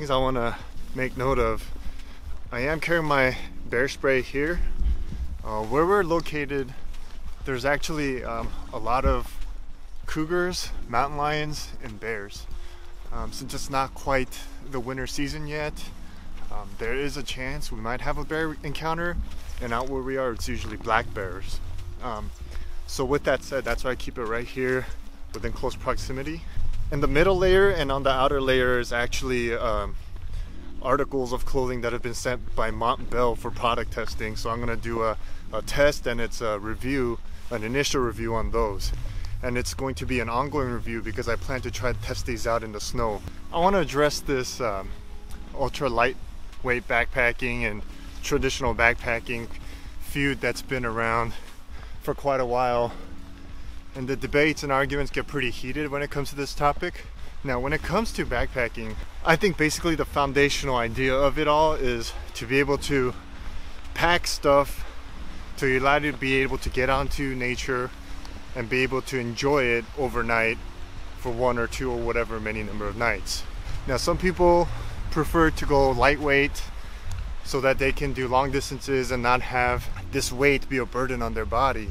things I want to make note of. I am carrying my bear spray here. Where we're located, there's actually a lot of cougars, mountain lions, and bears. Since it's not quite the winter season yet, there is a chance we might have a bear encounter, and out where we are it's usually black bears. So with that said, that's why I keep it right here within close proximity. In the middle layer and on the outer layer is actually articles of clothing that have been sent by MontBell for product testing. So I'm going to do a test, and it's a review, an initial review on those. And it's going to be an ongoing review because I plan to try to test these out in the snow. I want to address this ultra lightweight backpacking and traditional backpacking feud that's been around for quite a while. And the debates and arguments get pretty heated when it comes to this topic. Now, when it comes to backpacking, I think basically the foundational idea of it all is to be able to pack stuff to allow you to be able to get onto nature and be able to enjoy it overnight for 1 or 2 or whatever many number of nights. Now, some people prefer to go lightweight so that they can do long distances and not have this weight be a burden on their body.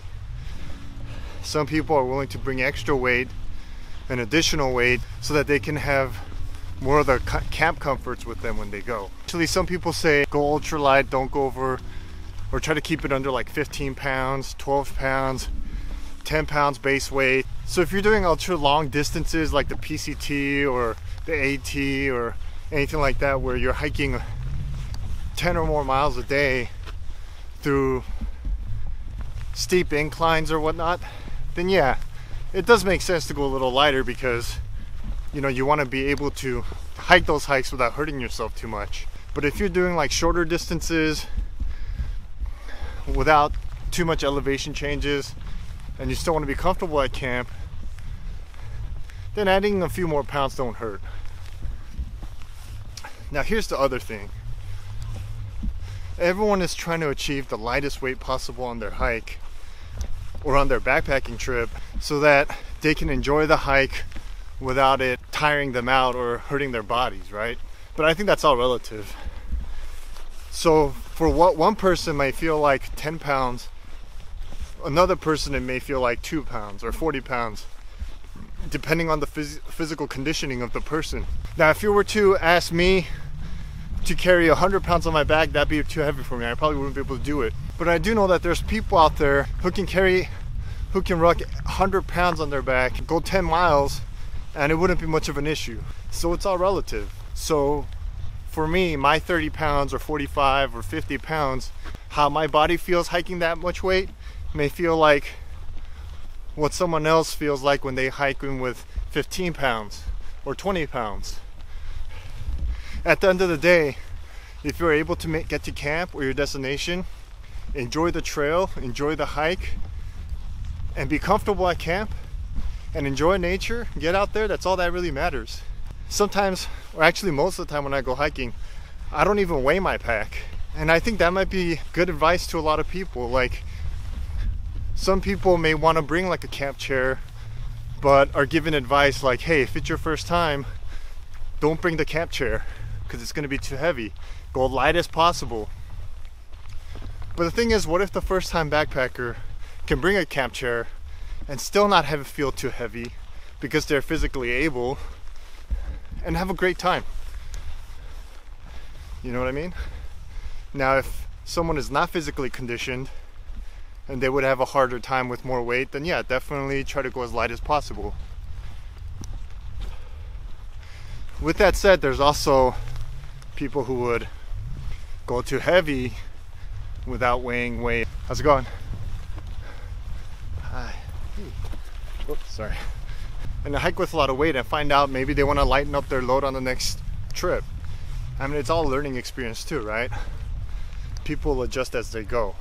Some people are willing to bring extra weight, an additional weight, so that they can have more of the camp comforts with them when they go. Actually, some people say go ultralight, don't go over, or try to keep it under like 15 pounds, 12 pounds, 10 pounds base weight. So if you're doing ultra long distances like the PCT or the AT or anything like that, where you're hiking 10 or more miles a day through steep inclines or whatnot, then yeah, it does make sense to go a little lighter, because you know, you want to be able to hike those hikes without hurting yourself too much. But if you're doing like shorter distances without too much elevation changes and you still want to be comfortable at camp, then adding a few more pounds don't hurt. Now here's the other thing. Everyone is trying to achieve the lightest weight possible on their hike or on their backpacking trip so that they can enjoy the hike without it tiring them out or hurting their bodies, right? But I think that's all relative. So for what one person may feel like 10 pounds, another person it may feel like 2 pounds or 40 pounds, depending on the physical conditioning of the person. Now, if you were to ask me to carry 100 pounds on my back, that'd be too heavy for me. I probably wouldn't be able to do it. But I do know that there's people out there who can rock 100 pounds on their back, go 10 miles, and it wouldn't be much of an issue. So it's all relative. So for me, my 30 pounds or 45 or 50 pounds, how my body feels hiking that much weight may feel like what someone else feels like when they hiking with 15 pounds or 20 pounds. At the end of the day, if you're able to get to camp or your destination, enjoy the trail, enjoy the hike, and be comfortable at camp, and enjoy nature, get out there, that's all that really matters. Sometimes, or actually most of the time when I go hiking, I don't even weigh my pack. And I think that might be good advice to a lot of people. Like, some people may want to bring like a camp chair, but are given advice like, hey, if it's your first time, don't bring the camp chair because it's going to be too heavy. Go light as possible. But the thing is, what if the first time backpacker can bring a camp chair and still not have it feel too heavy because they're physically able, and have a great time? You know what I mean? Now, if someone is not physically conditioned and they would have a harder time with more weight, then yeah, definitely try to go as light as possible. With that said, there's also people who would go too heavy without weighing weight. How's it going? Hi. Oops, sorry. And hike with a lot of weight and find out maybe they want to lighten up their load on the next trip. I mean, it's all a learning experience too, right? People adjust as they go.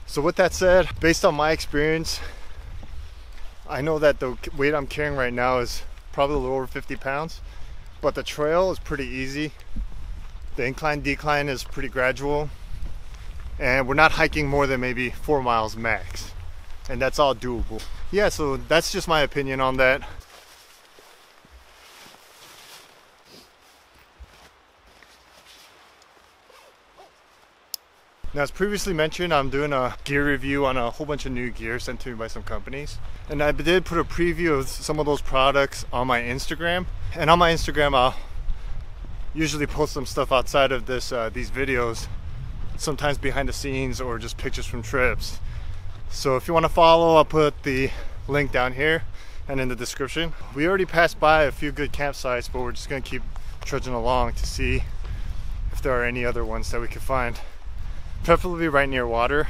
So with that said, based on my experience, I know that the weight I'm carrying right now is probably a little over 50 pounds, but the trail is pretty easy. The incline decline is pretty gradual, and we're not hiking more than maybe 4 miles max, and that's all doable. Yeah, so that's just my opinion on that. Now, as previously mentioned, I'm doing a gear review on a whole bunch of new gear sent to me by some companies. And I did put a preview of some of those products on my Instagram. And on my Instagram, I'll usually post some stuff outside of these videos, sometimes behind the scenes or just pictures from trips. So if you want to follow, I'll put the link down here and in the description. We already passed by a few good campsites, but we're just going to keep trudging along to see if there are any other ones that we can find. Preferably right near water.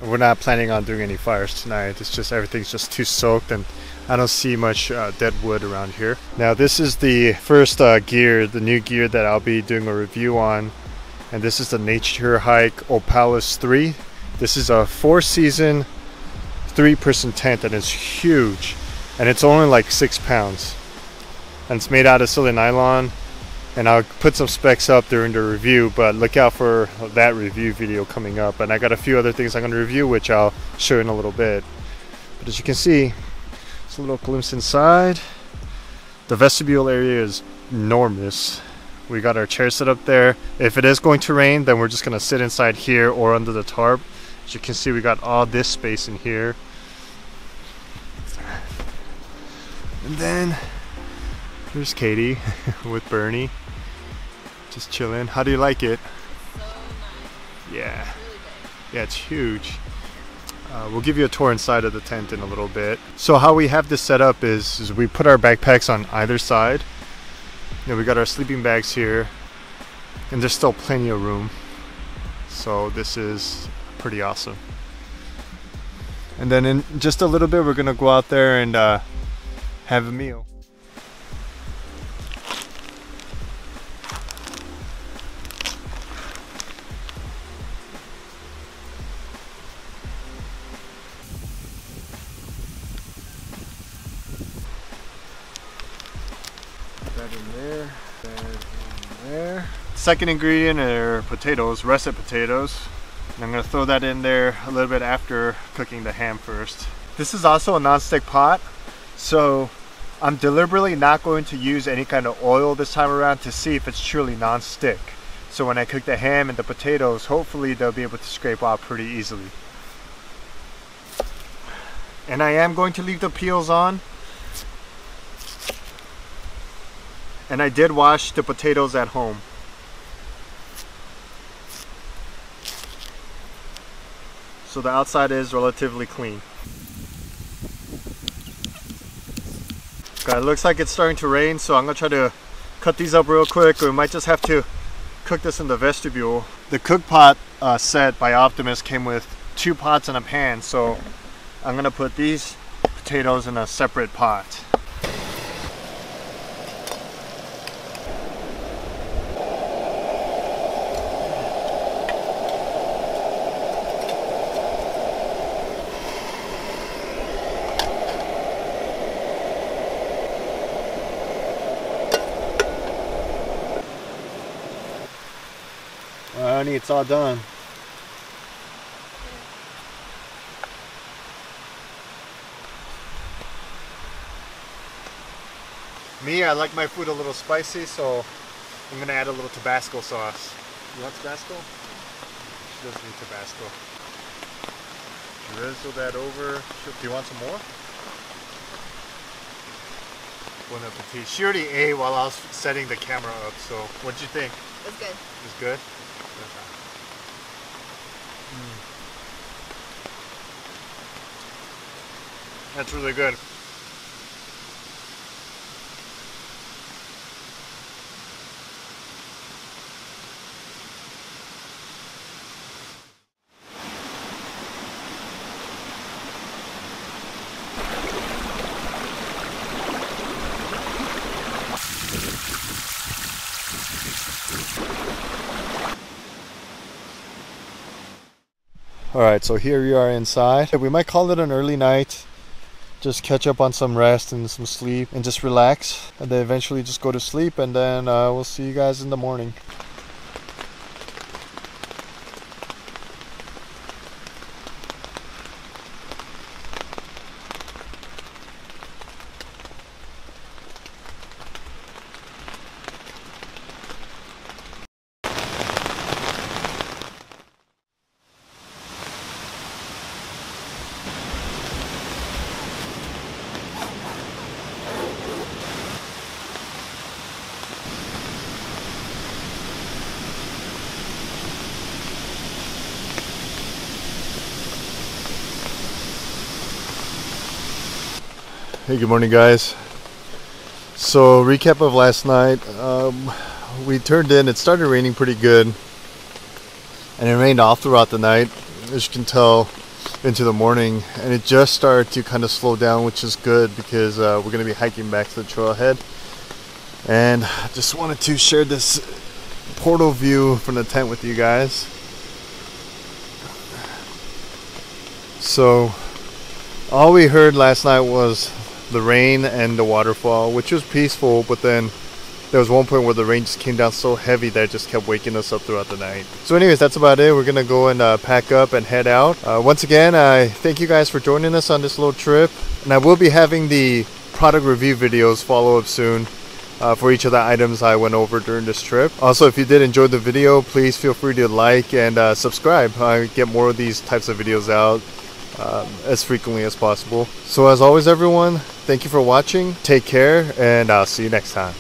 We're not planning on doing any fires tonight. It's just everything's just too soaked and I don't see much dead wood around here. Now this is the first gear, the new gear that I'll be doing a review on. And this is the Nature Hike Opalus 3. This is a 4-season 3-person tent and it's huge. And it's only like 6 pounds. And it's made out of silly nylon. And I'll put some specs up during the review, but look out for that review video coming up. And I got a few other things I'm going to review, which I'll show you in a little bit. But as you can see, it's a little glimpse inside. The vestibule area is enormous. We got our chair set up there. If it is going to rain, then we're just going to sit inside here or under the tarp. As you can see, we got all this space in here. And then there's Katie with Bernie, just chilling. How do you like it? So nice. Yeah. It's really big. Yeah, it's huge. We'll give you a tour inside of the tent in a little bit. So how we have this set up is we put our backpacks on either side. And we got our sleeping bags here, and there's still plenty of room. So this is pretty awesome. And then in just a little bit, we're gonna go out there and have a meal. That in there, that in there. Second ingredient are potatoes, russet potatoes. And I'm gonna throw that in there a little bit after cooking the ham first. This is also a non-stick pot, so I'm deliberately not going to use any kind of oil this time around to see if it's truly non-stick. So when I cook the ham and the potatoes, hopefully they'll be able to scrape out pretty easily. And I am going to leave the peels on. And I did wash the potatoes at home. So the outside is relatively clean. Okay, it looks like it's starting to rain, so I'm gonna try to cut these up real quick. We might just have to cook this in the vestibule. The cook pot set by Optimus came with 2 pots and a pan, so I'm gonna put these potatoes in a separate pot. Honey, it's all done. Me, I like my food a little spicy, so I'm gonna add a little Tabasco sauce. You want Tabasco? She doesn't need Tabasco. Drizzle that over. Do you want some more? Bon appetit. She already ate while I was setting the camera up, so what'd you think? It's good. It's good? That's really good. Alright, so here we are inside. We might call it an early night. Just catch up on some rest and some sleep and just relax. And then eventually just go to sleep, and then we'll see you guys in the morning. Hey, good morning guys. So recap of last night. We turned in, it started raining pretty good, and it rained all throughout the night, as you can tell, into the morning, and it just started to kind of slow down, which is good because we're going to be hiking back to the trailhead. And I just wanted to share this portal view from the tent with you guys. So all we heard last night was the rain and the waterfall, which was peaceful, but then there was one point where the rain just came down so heavy that it just kept waking us up throughout the night. So anyways, that's about it. We're gonna go and pack up and head out. Once again, I thank you guys for joining us on this little trip, and I will be having the product review videos follow up soon for each of the items I went over during this trip. Also, if you did enjoy the video, please feel free to like and subscribe. I get more of these types of videos out as frequently as possible. So as always, everyone, thank you for watching. Take care, and I'll see you next time.